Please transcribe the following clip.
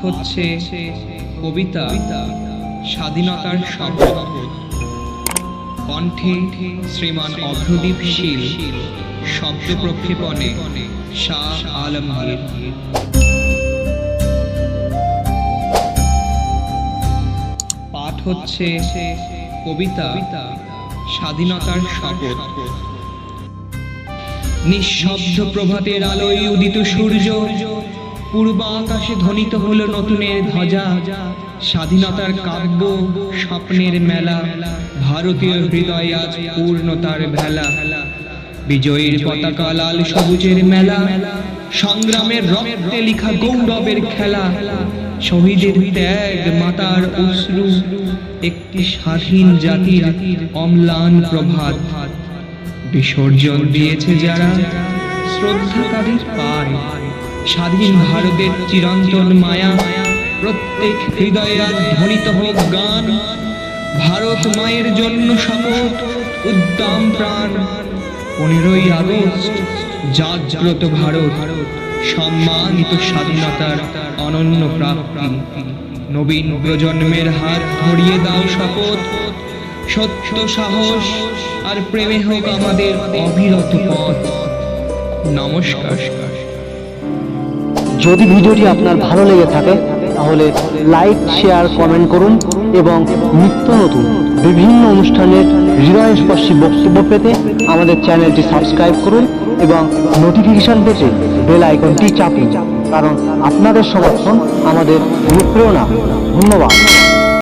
হচ্ছে কবিতা স্বাধীনতার শপথ। কণ্ঠে শ্রীমান অভ্রদীপ শীল, শব্দ প্রক্ষেপণে শাহ আলমগীর। পাঠ হচ্ছে কবিতা স্বাধীনতার শপথ। নিঃশব্দ প্রভাতের আলোয় উদিত সূর্য, পূর্ব আকাশে ধ্বনিত হলো নতুনের ধ্বজা। স্বাধীনতার কাব্য, স্বপ্নের মেলা, ভারতীয় হৃদয় আজ পূর্ণতার ভেলা। বিজয়ীর পতাকা লাল সবুজের মেলা, সংগ্রামের রক্তে লিখা গৌরবের খেলা। শহীদের ত্যাগ, মাতার অশ্রু, একটি স্বাধীন জাতির অম্লান প্রভাত। বিসর্জন দিয়েছে যারা, শ্রদ্ধা তাদের পায়। স্বাধীন ভারতের চিরন্তন মায়া, প্রত্যেক হৃদয়ে আজ ধ্বনিত হোক গান। ভারত মায়ের জন্য শপথ, উদ্দাম প্রাণ। 15ই আগস্ট জাগ্রত ভারত, সম্মানিত স্বাধীনতার অনন্য প্রাপ্তি। নবীন প্রজন্মের হাত ধরিয়ে দাও শপথ, সত্য, সাহস আর প্রেমে হোক আমাদের অবিরত পথ। নমস্কার। যদি ভিডিওটি আপনার ভালো লেগে থাকে তাহলে লাইক, শেয়ার, কমেন্ট করুন এবং নিত্য নতুন বিভিন্ন অনুষ্ঠানের হৃদয়স্পর্শী বক্তব্য পেতে আমাদের চ্যানেলটি সাবস্ক্রাইব করুন এবং নোটিফিকেশন পেতে বেল আইকনটি চাপুন, কারণ আপনাদের সমর্থন আমাদের অনুপ্রেরণা। ধন্যবাদ।